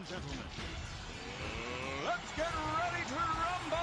and gentlemen, let's get ready to rumble!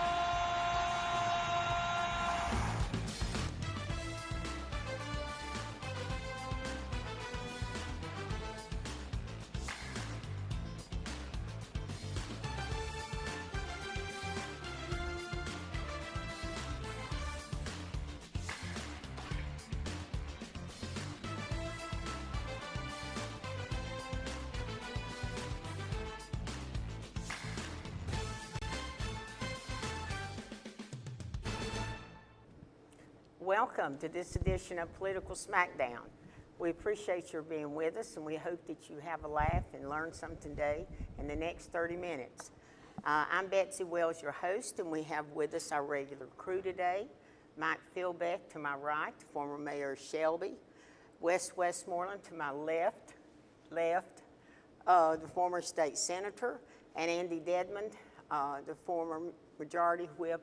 Welcome to this edition of Political Smackdown. We appreciate your being with us, and we hope that you have a laugh and learn something today in the next 30 minutes. I'm Betsy Wells, your host, and we have with us our regular crew today. Mike Philbeck to my right, former Mayor Shelby. Wes Westmoreland to my left, the former state senator, and Andy Dedmond, the former majority whip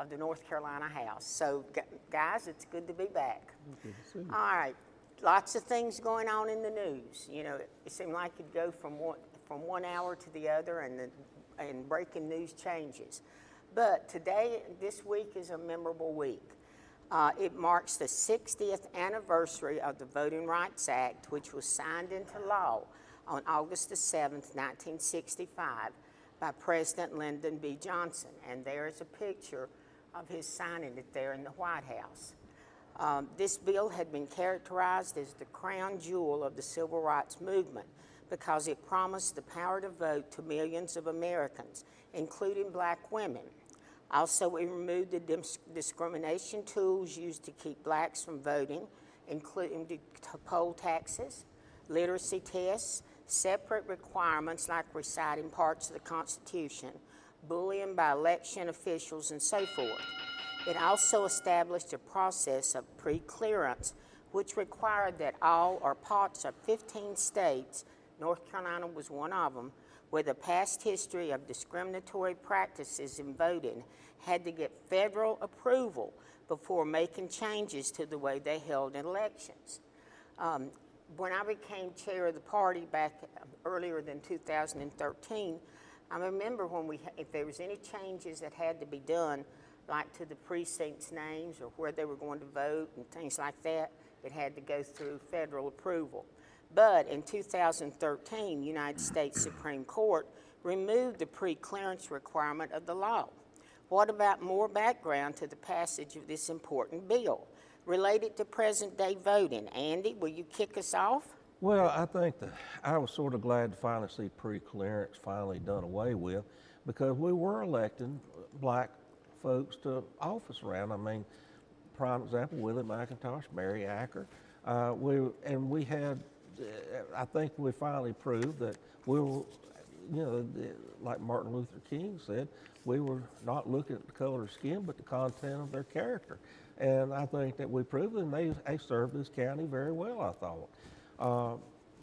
of the North Carolina House. So, guys, it's good to be back. Good to see you. All right, lots of things going on in the news. You know, it seemed like it'd go from one hour to the other, and breaking news changes. But today, this week is a memorable week. It marks the 60th anniversary of the Voting Rights Act, which was signed into law on August the 7th, 1965, by President Lyndon B. Johnson. And there is a picture of his signing it there in the White House. This bill had been characterized as the crown jewel of the civil rights movement because it promised the power to vote to millions of Americans, including black women. Also, it removed the discrimination tools used to keep blacks from voting, including the poll taxes, literacy tests, separate requirements like reciting parts of the Constitution, bullying by election officials, and so forth. It also established a process of pre-clearance, which required that all or parts of 15 states, North Carolina was one of them, with a past history of discriminatory practices in voting, had to get federal approval before making changes to the way they held elections. When I became chair of the party back earlier than 2013, I remember if there was any changes that had to be done, like to the precincts' names or where they were going to vote and things like that, it had to go through federal approval. But in 2013, United States Supreme Court removed the pre-clearance requirement of the law. What about more background to the passage of this important bill related to present-day voting? Andy, will you kick us off? Well, I think that I was sort of glad to finally see pre-clearance finally done away with, because we were electing black folks to office around. I mean, prime example, Willie McIntosh, Mary Acker. We had, I think we finally proved that we were, like Martin Luther King said, we were not looking at the color of skin, but the content of their character. And I think that we proved it, and they served this county very well, I thought.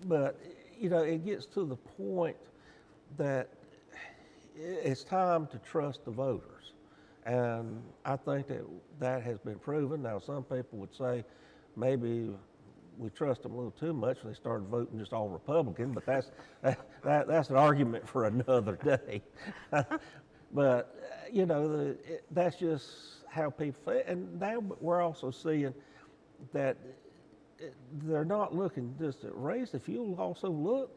But it gets to the point that it's time to trust the voters. And I think that has been proven. Now, some people would say maybe we trust them a little too much when they started voting just all Republican, but that's an argument for another day. But, that's just how people feel. And now we're also seeing that they're not looking just at race. If you also look,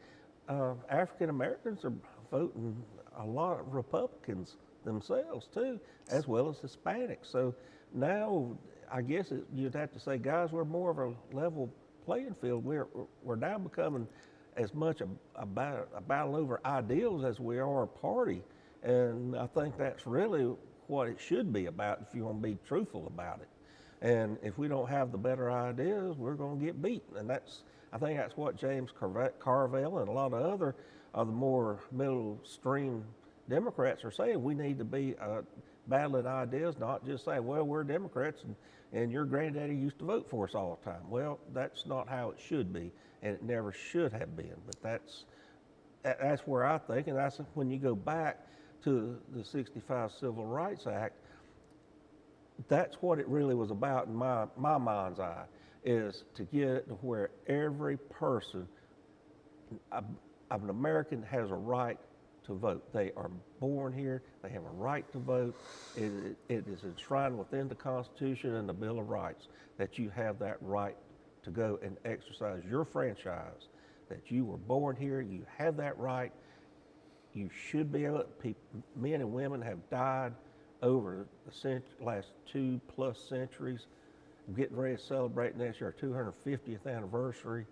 African Americans are voting a lot of Republicans themselves too, as well as Hispanics. So now I guess you'd have to say, guys, we're more of a level playing field. We're now becoming as much a battle over ideals as we are a party. And I think that's really what it should be about if you want to be truthful about it. And if we don't have the better ideas, we're going to get beat. And I think that's what James Carville and a lot of other of the more middle stream Democrats are saying. We need to be battling ideas, not just saying, well, we're Democrats and your granddaddy used to vote for us all the time. Well, that's not how it should be, and it never should have been. But that's where I think, and that's when you go back to the 65 Civil Rights Act, that's what it really was about in my mind's eye, is to get it to where every person, an American, has a right to vote. They are born here. They have a right to vote. It is enshrined within the Constitution and the Bill of Rights that you have that right to go and exercise your franchise, that you were born here. You have that right. You should be able to, men and women have died over the last 2+ centuries. We're getting ready to celebrate next year our 250th anniversary.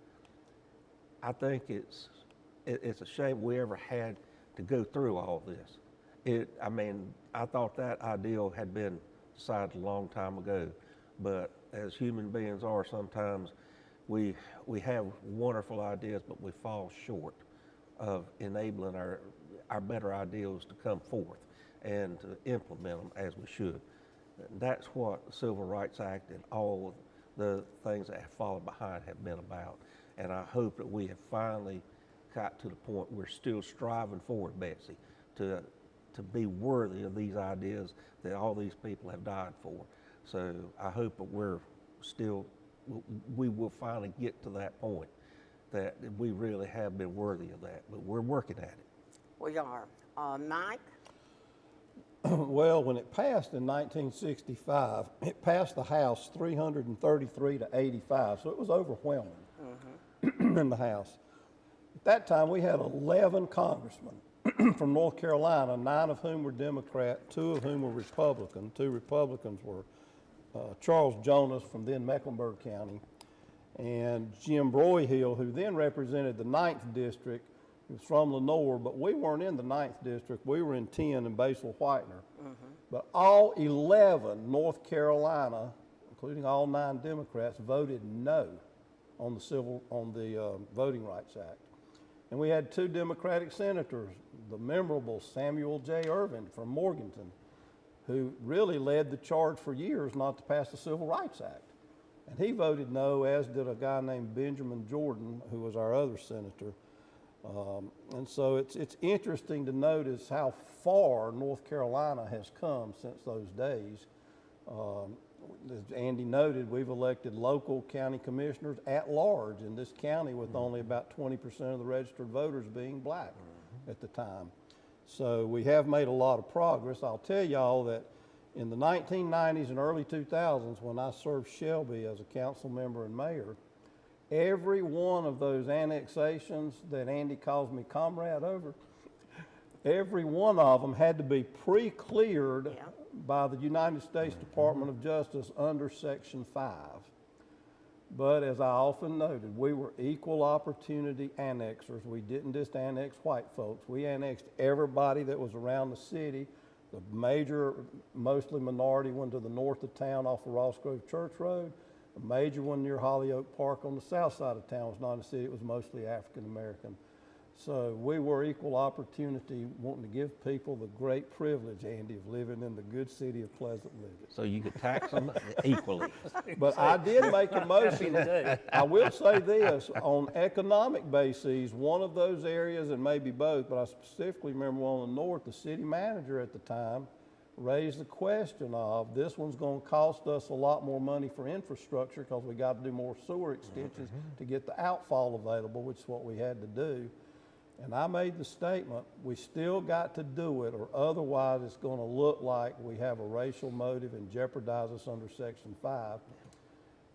I think it's a shame we ever had to go through all this. I thought that ideal had been decided a long time ago, but as human beings are, sometimes we have wonderful ideas, but we fall short of enabling our better ideals to come forth and to implement them as we should. That's what the Civil Rights Act and all the things that have followed behind have been about. And I hope that we have finally got to the point we're still striving forward, Betsy, to be worthy of these ideas that all these people have died for. So I hope that we will finally get to that point that we really have been worthy of that, but we're working at it. We are. Mike? Well, when it passed in 1965, it passed the House 333 to 85, so it was overwhelming in the House. At that time, we had 11 congressmen from North Carolina, 9 of whom were Democrat, 2 of whom were Republican. 2 Republicans were Charles Jonas from then Mecklenburg County and Jim Broyhill, who then represented the 9th District. He was from Lenoir, but we weren't in the 9th District. We were in 10 in Basil Whitener. But all 11 North Carolina, including all 9 Democrats, voted no on the Voting Rights Act. And we had 2 Democratic senators, the memorable Samuel J. Ervin from Morganton, who really led the charge for years not to pass the Civil Rights Act. And he voted no, as did a guy named Benjamin Jordan, who was our other senator. And so it's interesting to notice how far North Carolina has come since those days. As Andy noted, we've elected local county commissioners at large in this county with only about 20% of the registered voters being black at the time. So we have made a lot of progress. I'll tell y'all that in the 1990s and early 2000s, when I served Shelby as a council member and mayor, every one of those annexations that Andy calls me comrade over, every one of them had to be pre-cleared by the United States Department of Justice under Section 5. But as I often noted, we were equal opportunity annexers. We didn't just annex white folks. We annexed everybody that was around the city. The major, mostly minority one to the north of town off of Ross Grove Church Road. A major one near Hollyoak Park on the south side of town was not in the city. It was mostly African American. So we were equal opportunity, wanting to give people the great privilege, Andy, of living in the good city of Pleasant Living. So you could tax them equally. But I did make a motion. I will say this, on economic bases, one of those areas, and maybe both, but I specifically remember one on the north, the city manager at the time raised the question of, this one's going to cost us a lot more money for infrastructure because we got to do more sewer extensions to get the outfall available, which is what we had to do. And I made the statement, we still got to do it, or otherwise it's going to look like we have a racial motive and jeopardize us under Section 5.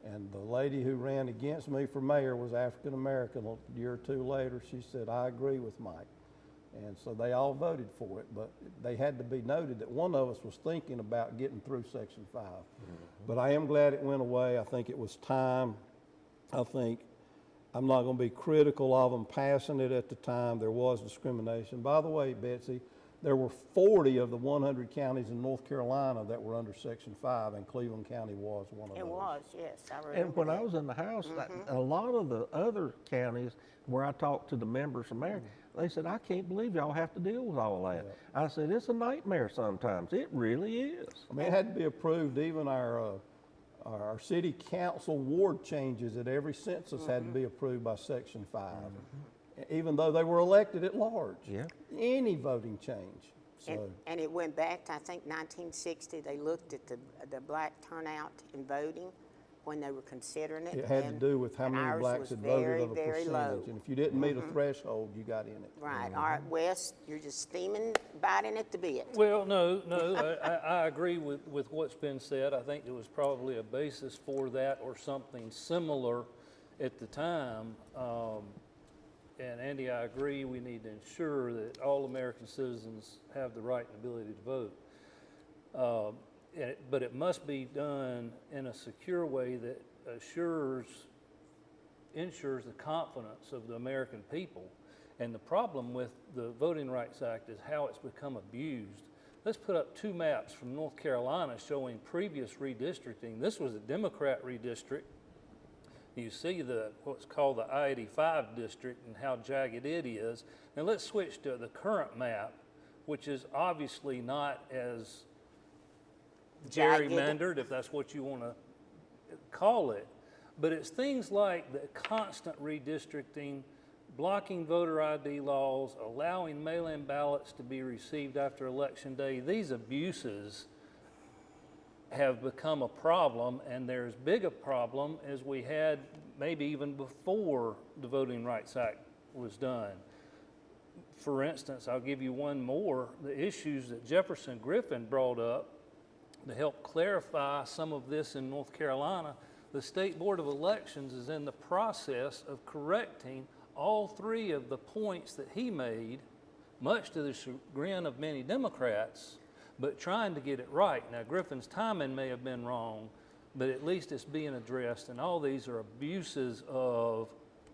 And the lady who ran against me for mayor was African American. A year or 2 later, she said, I agree with Mike. And so they all voted for it, but they had to be noted that one of us was thinking about getting through Section 5. But I am glad it went away. I think it was time. I'm not going to be critical of them passing it at the time. There was discrimination. By the way, Betsy, there were 40 of the 100 counties in North Carolina that were under Section 5, and Cleveland County was one of those. It was, yes. I remember And when that. I was in the House, a lot of the other counties where I talked to the members from there, they said, I can't believe y'all have to deal with all that. I said, it's a nightmare sometimes. It really is. I mean, it had to be approved. Even our city council ward changes at every census had to be approved by Section 5, even though they were elected at large. Yeah. Any voting change. So. And it went back to, I think, 1960. They looked at the black turnout in voting, when they were considering it. It had to and- do with how and many ours blacks was had voted very, of a very low. percentage. And if you didn't meet a threshold, you got in it. Right. All right, Wes, you're just steaming, biting at the bit. Well, no, I agree with what's been said. I think there was probably a basis for that or something similar at the time. And Andy, I agree, we need to ensure that all American citizens have the right and ability to vote. But it must be done in a secure way that ensures the confidence of the American people. And the problem with the Voting Rights Act is how it's become abused. Let's put up 2 maps from North Carolina showing previous redistricting. This was a Democrat redistrict. You see what's called the I-85 district and how jagged it is. Now let's switch to the current map, which is obviously not as Jagged. gerrymandered, if that's what you want to call it. But it's things like the constant redistricting, blocking voter ID laws, allowing mail-in ballots to be received after Election Day. These abuses have become a problem, and they're as big a problem as we had maybe even before the Voting Rights Act was done. For instance, I'll give you one more. The issues that Jefferson Griffin brought up to help clarify some of this in North Carolina, the State Board of Elections is in the process of correcting all 3 of the points that he made, much to the chagrin of many Democrats, but trying to get it right. Now, Griffin's timing may have been wrong, but at least it's being addressed, and all these are abuses of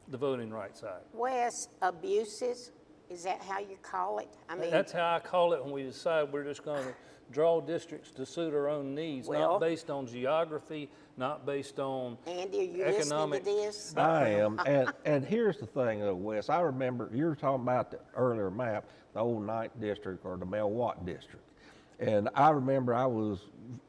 the Voting Rights Act. Wes, abuses, is that how you call it? I mean, That's how I call it when we decide we're just going to draw districts to suit our own needs, Well- not based on geography, not based on Andy, are you economic. listening to this? I am, and here's the thing though, Wes, I remember, you were talking about the earlier map, the old 9th District or the Mel Watt District. And I remember I was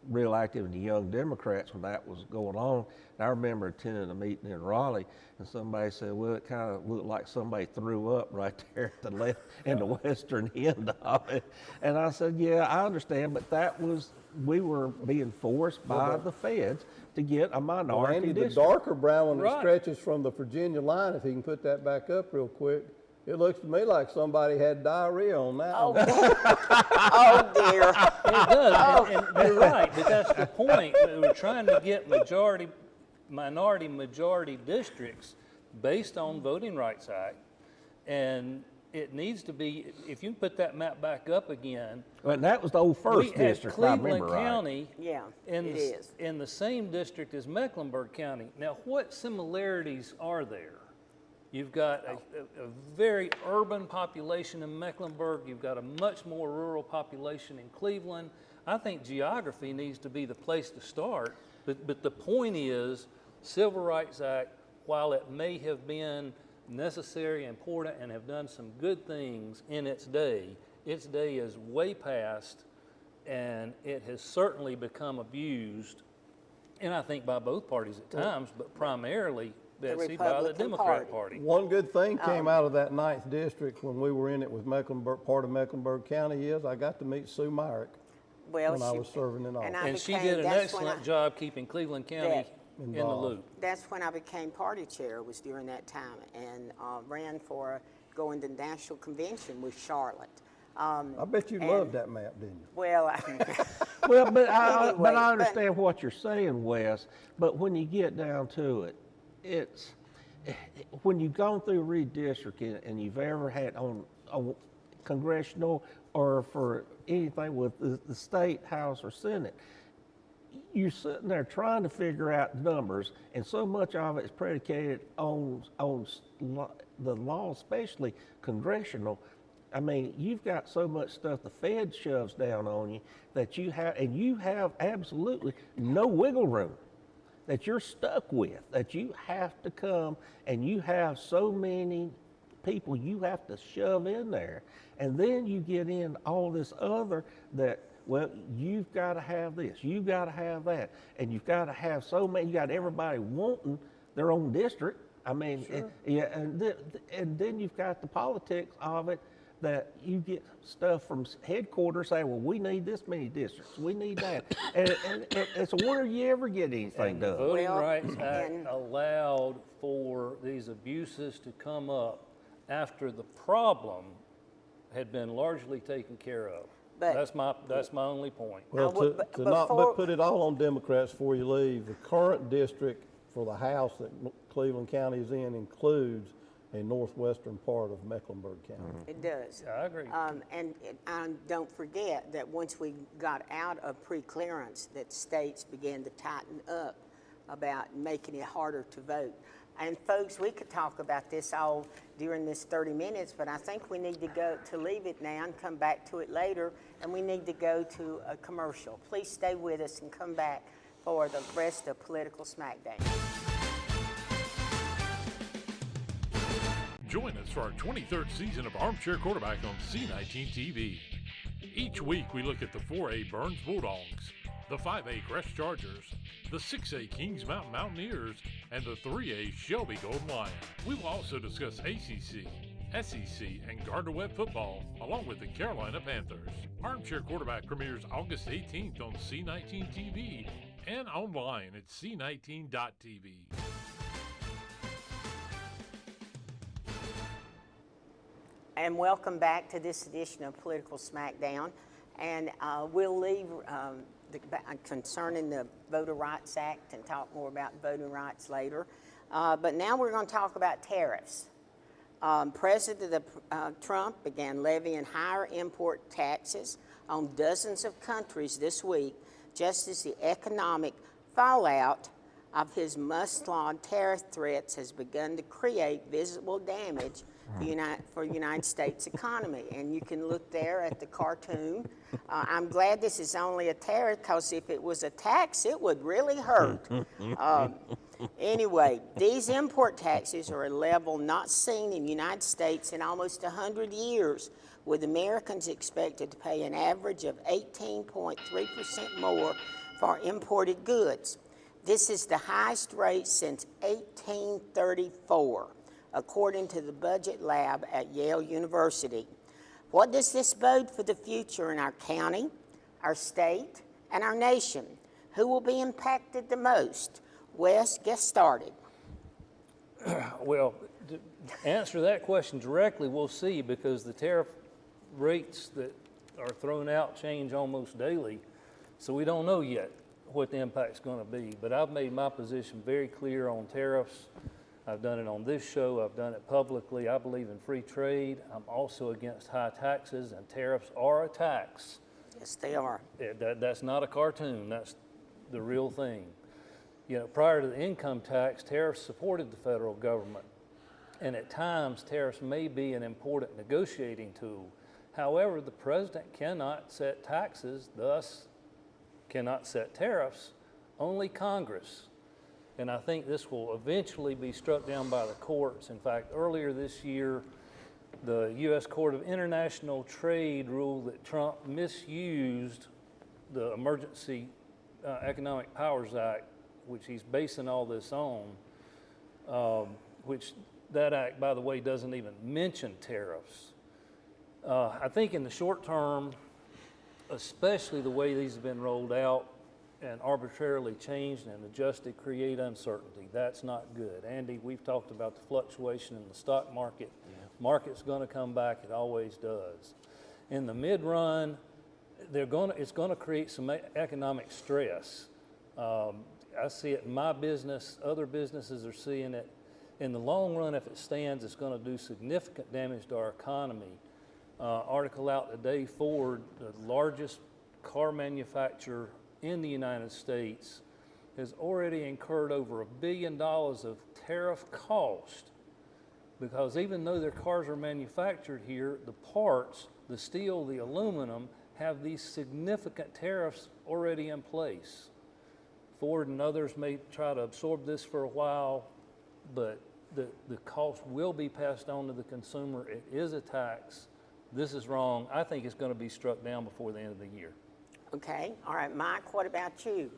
real active in the Young Democrats when that was going on. And I remember attending a meeting in Raleigh, and somebody said, well, it kind of looked like somebody threw up right there at the left in the western end of it. And I said, yeah, I understand, but we were being forced by the feds to get a Well, minority Andy, the district. darker brown one that Right. stretches from the Virginia line, if he can put that back up real quick, it looks to me like somebody had diarrhea on that Oh, one. oh dear. It does, and you're right, but that's the point. We're trying to get minority majority districts based on Voting Rights Act, and it needs to be, if you put that map back up again, And that was the old we first had district, if I remember Cleveland right. County Yeah, in it the, is. in the same district as Mecklenburg County. Now, what similarities are there? You've got a very urban population in Mecklenburg. You've got a much more rural population in Cleveland. I think geography needs to be the place to start. But the point is, Civil Rights Act, while it may have been necessary, important, and have done some good things in its day is way past, and it has certainly become abused, and I think by both parties at times, but primarily, Betsy, by the Republican Democrat Party. Party. One good thing came out of that 9th district when we were in it with part of Mecklenburg County is I got to meet Sue Myrick Well, when I was serving in office. And she did an excellent job keeping Cleveland County in the Involved. loop. That's when I became party chair, was during that time, and ran for going to national convention with Charlotte. I bet you and- loved that map, didn't you? Well, Well, but I Anyway, understand what you're saying, Wes. But when you get down to it, it's when you've gone through redistricting and you've ever had on congressional or for anything with the state house or senate, you're sitting there trying to figure out numbers, and so much of it is predicated on the law, especially congressional. I mean, you've got so much stuff the Fed shoves down on you that you have absolutely no wiggle room, that you're stuck with, that you have to come, and you have so many people you have to shove in there. And then you get in all this other that, well, you've got to have this, you've got to have that, and you've got to have so many, you got everybody wanting their own district. I mean, Sure. yeah, and then you've got the politics of it. that you get stuff from headquarters saying, well, we need this many districts, we need that. and it's a wonder you ever get anything And the done. Voting Well, Rights Act and- allowed for these abuses to come up after the problem had been largely taken care of. But- That's my only point. Well, would- but to not before- put it all on Democrats before you leave, the current district for the House that Cleveland County is in includes a northwestern part of Mecklenburg County. It does. Yeah, I agree. And don't forget that once we got out of pre-clearance, that states began to tighten up about making it harder to vote. And folks, we could talk about this all during this 30 minutes, but I think we need to leave it now and come back to it later, and we need to go to a commercial. Please stay with us and come back for the rest of Political Smackdown. Join us for our 23rd season of Armchair Quarterback on C19 TV. Each week we look at the 4A Burns Bulldogs, the 5A Crest Chargers, the 6A Kings Mountain Mountaineers, and the 3A Shelby Golden Lion. We will also discuss ACC, SEC, and Gardner-Webb football, along with the Carolina Panthers. Armchair Quarterback premieres August 18th on C19 TV and online at c19.tv. And welcome back to this edition of Political Smackdown. And we'll leave concerning the Voter Rights Act and talk more about voting rights later. But now we're going to talk about tariffs. President Trump began levying higher import taxes on dozens of countries this week, just as the economic fallout of his must-laud tariff threats has begun to create visible damage for the United States economy. And you can look there at the cartoon. I'm glad this is only a tariff, because if it was a tax, it would really hurt. Anyway, these import taxes are a level not seen in the United States in almost 100 years, with Americans expected to pay an average of 18.3% more for imported goods. This is the highest rate since 1834. According to the Budget Lab at Yale University. What does this bode for the future in our county, our state, and our nation? Who will be impacted the most? Wes, get started. Well, to answer that question directly, we'll see, because the tariff rates that are thrown out change almost daily. So we don't know yet what the impact's going to be. But I've made my position very clear on tariffs. I've done it on this show. I've done it publicly. I believe in free trade. I'm also against high taxes, and tariffs are a tax. Yes, they are. That's not a cartoon. That's the real thing. You know, prior to the income tax, tariffs supported the federal government, and at times tariffs may be an important negotiating tool. However, the president cannot set taxes, thus cannot set tariffs. Only Congress. And I think this will eventually be struck down by the courts. In fact, earlier this year, the U.S. Court of International Trade ruled that Trump misused the Emergency Economic Powers Act, which he's basing all this on, which that act, by the way, doesn't even mention tariffs. I think in the short term, especially the way these have been rolled out, and arbitrarily changed and adjusted, create uncertainty. That's not good. Andy, we've talked about the fluctuation in the stock market. Yeah. Market's going to come back. It always does. In the mid-run, it's going to create some economic stress. I see it in my business. Other businesses are seeing it. In the long run, if it stands, it's going to do significant damage to our economy. Article out today, Ford, the largest car manufacturer in the United States, has already incurred over $1 billion of tariff cost, because even though their cars are manufactured here, the parts, the steel, the aluminum, have these significant tariffs already in place. Ford and others may try to absorb this for a while, but the cost will be passed on to the consumer. It is a tax. This is wrong. I think it's going to be struck down before the end of the year. Okay. All right, Mike, what about you?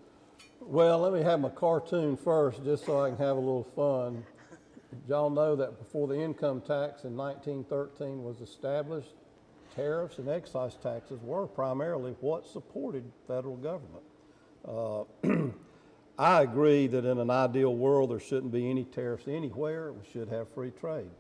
Well, let me have my cartoon first, just so I can have a little fun. Did y'all know that before the income tax in 1913 was established, tariffs and excise taxes were primarily what supported federal government. I agree that in an ideal world there shouldn't be any tariffs anywhere. We should have free trade.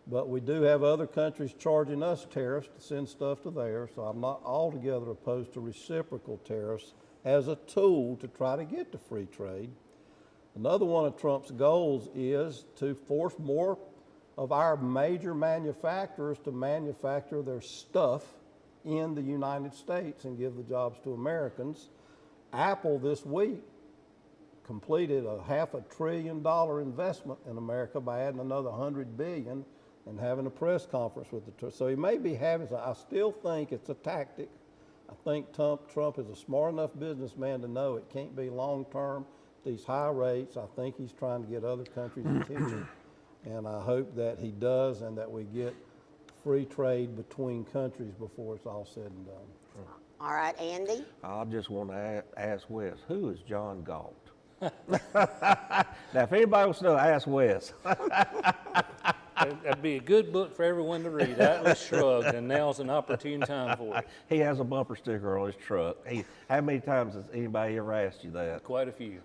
But we do have other countries charging us tariffs to send stuff to there, so I'm not altogether opposed to reciprocal tariffs as a tool to try to get to free trade. Another one of Trump's goals is to force more of our major manufacturers to manufacture their stuff in the United States and give the jobs to Americans. Apple this week completed a $500 billion investment in America by adding another $100 billion and having a press conference with the. So he may be having. I still think it's a tactic. I think Trump is a smart enough businessman to know it can't be long term. These high rates. I think he's trying to get other countries' attention, and I hope that he does, and that we get free trade between countries before it's all said and done. All right, Andy? I just want to ask Wes, who is John Galt? Now, if anybody wants to know, ask Wes. That'd be a good book for everyone to read, Atlas Shrugged, and now's an opportune time for it. He has a bumper sticker on his truck. How many times has anybody ever asked you that? Quite a few.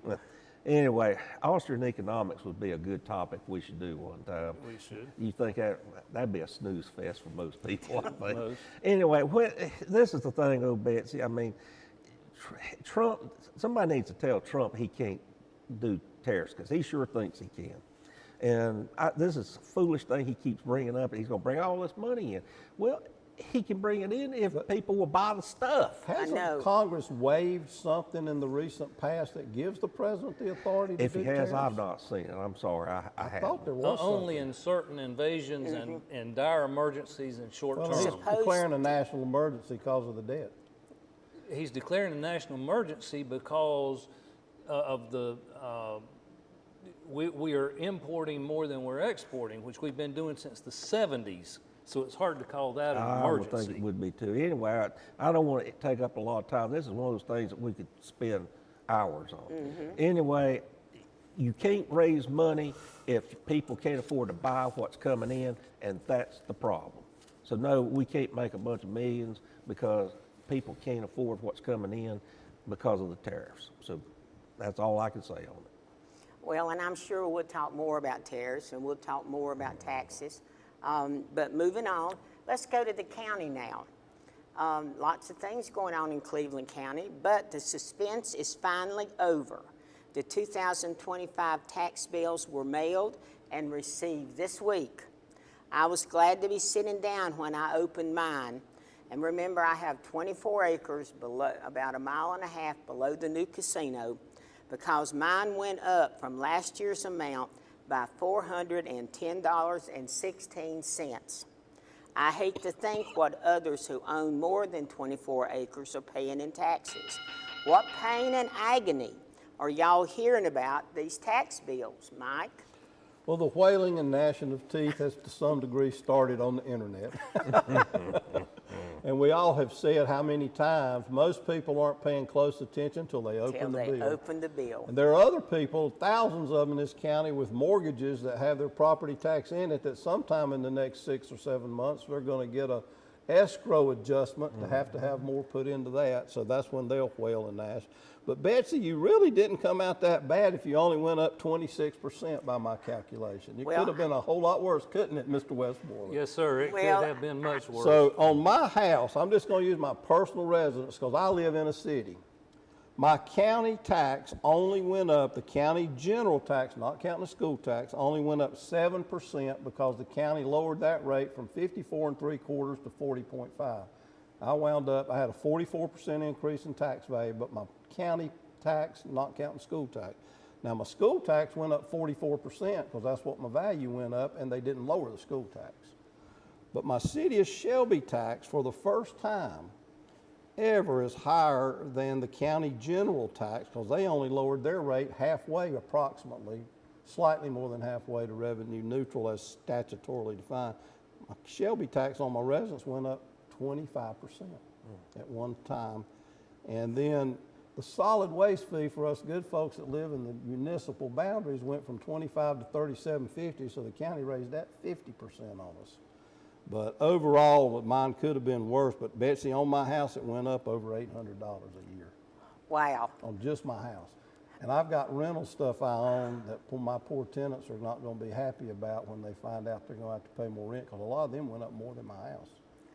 Anyway, Austrian economics would be a good topic we should do one time. We should. You think that'd be a snooze fest for most people, I think. Most. Anyway, this is the thing, though, Betsy. I mean, Trump, somebody needs to tell Trump he can't do tariffs, because he sure thinks he can. And this is a foolish thing he keeps bringing up, and he's going to bring all this money in. Well, he can bring it in if people will buy the stuff. Hasn't Congress waived something in the recent past that gives the president the authority to If do he has, tariffs? I've not seen it. I'm sorry, I I haven't. thought there was Only something. in certain invasions and dire emergencies and short Well, term. he's declaring a national emergency because of the debt. He's declaring a national emergency because of the, we are importing more than we're exporting, which we've been doing since the 70s. So it's hard to call that an I would emergency. think it would be too. Anyway, I don't want to take up a lot of time. This is one of those things that we could spend hours on. Anyway, you can't raise money if people can't afford to buy what's coming in, and that's the problem. So no, we can't make a bunch of millions because people can't afford what's coming in because of the tariffs. So that's all I can say on it. Well, and I'm sure we'll talk more about tariffs and we'll talk more about taxes. But moving on, let's go to the county now. Lots of things going on in Cleveland County, but the suspense is finally over. The 2025 tax bills were mailed and received this week. I was glad to be sitting down when I opened mine. And remember, I have 24 acres below, about 1.5 miles below the new casino, because mine went up from last year's amount by $410.16. I hate to think what others who own more than 24 acres are paying in taxes. What pain and agony are y'all hearing about these tax bills, Mike? Well, the wailing and gnashing of teeth has to some degree started on the internet. And we all have said how many times most people aren't paying close attention until they open the bill. And there are other people, thousands of them in this county, with mortgages that have their property tax in it, that sometime in the next 6 or 7 months they're going to get a escrow adjustment to have more put into that. So that's when they'll wail and gnash. But Betsy, you really didn't come out that bad if you only went up 26% by my calculation. It could have been a whole lot worse, couldn't it, Mr. Westmoreland? Yes, sir. It could have been much worse. So on my house, I'm just going to use my personal residence because I live in a city. My county tax only went up, the county general tax, not counting the school tax, only went up 7% because the county lowered that rate from 54 3/4 to 40.5. I wound up, I had a 44% increase in tax value, but my county tax, not counting school tax. Now my school tax went up 44% because that's what my value went up, and they didn't lower the school tax. But my city of Shelby tax, for the first time ever, is higher than the county general tax because they only lowered their rate halfway, approximately, slightly more than halfway to revenue neutral as statutorily defined. My Shelby tax on my residence went up 25% at one time. And then the solid waste fee for us good folks that live in the municipal boundaries went from 25 to 37.50, so the county raised that 50% on us. But overall, mine could have been worse. But Betsy, on my house, it went up over $800 a year Wow. on just my house. And I've got rental stuff I own that my poor tenants are not going to be happy about when they find out they're going to have to pay more rent, because a lot of them went up more than my house.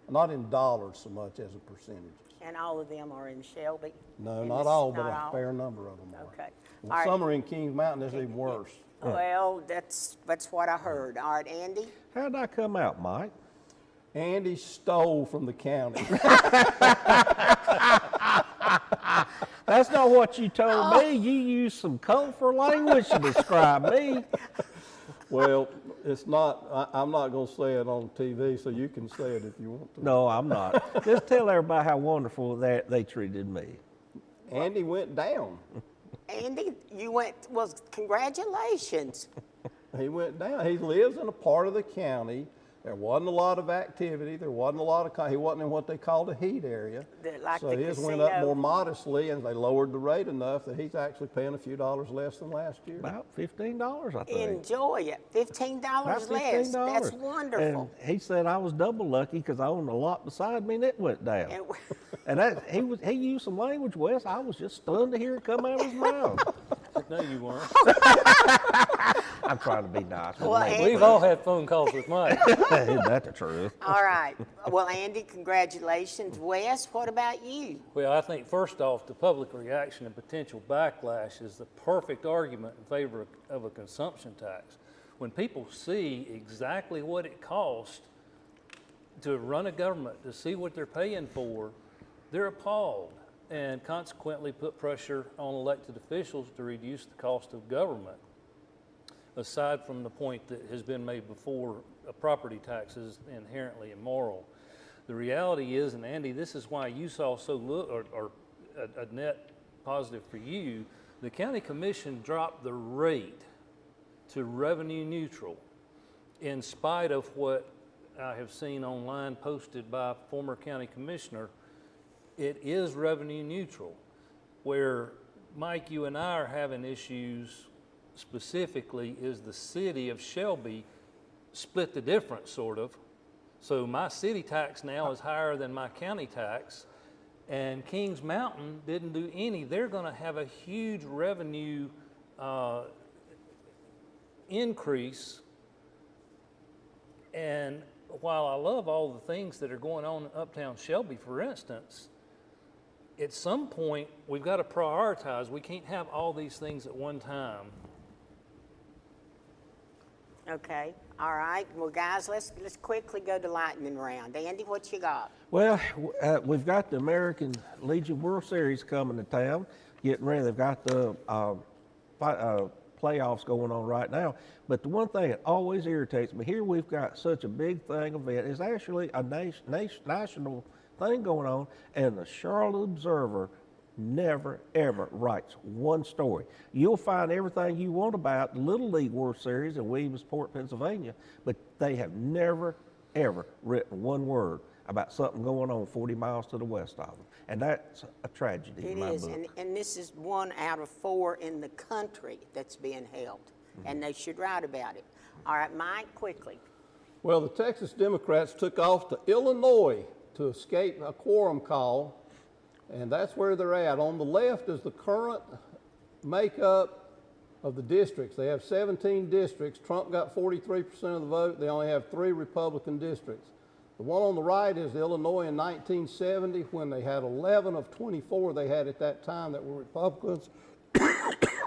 Not in dollars so much as a percentage. And all of them are in Shelby? No, In not the- all, but not a all? fair number of them are. Okay. Well, All right. some are in Kings Mountain, that's even worse. Well, that's what I heard. All right, Andy? How'd I come out, Mike? Andy stole from the county. That's not what you told me. You used some colorful language to describe me. Well, it's not, I'm not going to say it on TV, so you can say it if you want to. No, I'm not. Just tell everybody how wonderful that they treated me. Andy went down. Andy, you went, well, congratulations. He went down. He lives in a part of the county. There wasn't a lot of activity. There wasn't a lot of, he wasn't in what they called a heat area. Like So the his went up casino. more modestly, and they lowered the rate enough that he's actually paying a few dollars less than last year. About $15, I think. Enjoy it. $15 About less. $15. That's wonderful. And he said I was double lucky because I owned a lot beside me and it went down. And- And that he used some language, Wes. I was just stunned to hear it come out of his mouth. No, you weren't. I'm trying to be nice. Well, Isn't Andy- We've all had phone calls with Mike. that the truth? All right. Well, Andy, congratulations. Wes, what about you? Well, I think first off, the public reaction and potential backlash is the perfect argument in favor of a consumption tax. When people see exactly what it costs to run a government, to see what they're paying for, they're appalled, and consequently put pressure on elected officials to reduce the cost of government. Aside from the point that has been made before, a property tax is inherently immoral. The reality is, and Andy, this is why you saw so little, or a net positive for you, the county commission dropped the rate to revenue neutral in spite of what I have seen online posted by a former county commissioner. It is revenue neutral. Where, Mike, you and I are having issues specifically is the city of Shelby split the difference, sort of. So my city tax now is higher than my county tax, and Kings Mountain didn't do any. They're going to have a huge revenue increase. And while I love all the things that are going on in Uptown Shelby, for instance, at some point we've got to prioritize. We can't have all these things at one time. Okay. All right. Well, guys, let's quickly go to lightning round. Andy, what you got? Well, we've got the American Legion World Series coming to town, getting ready. They've got the playoffs going on right now. But the one thing that always irritates me, here we've got such a big thing event. It's actually a national thing going on, and the Charlotte Observer never, ever writes one story. You'll find everything you want about the Little League World Series in Williamsport, Pennsylvania, but they have never, ever written one word about something going on 40 miles to the west of them. And that's a tragedy in It my is, book. and this is 1 out of 4 in the country that's being held, and they should write about it. All right, Mike, quickly. Well, the Texas Democrats took off to Illinois to escape a quorum call, and that's where they're at. On the left is the current makeup of the districts. They have 17 districts. Trump got 43% of the vote. They only have 3 Republican districts. The one on the right is Illinois in 1970, when they had 11 of 24 they had at that time that were Republicans.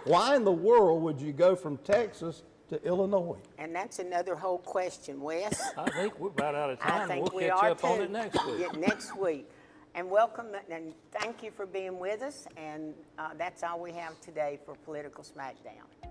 Why in the world would you go from Texas to Illinois? And that's another whole question, Wes. I think we're about out of I time. think We'll we catch are up too. on it next week. Yeah, next week. And welcome, and thank you for being with us. And that's all we have today for Political Smackdown.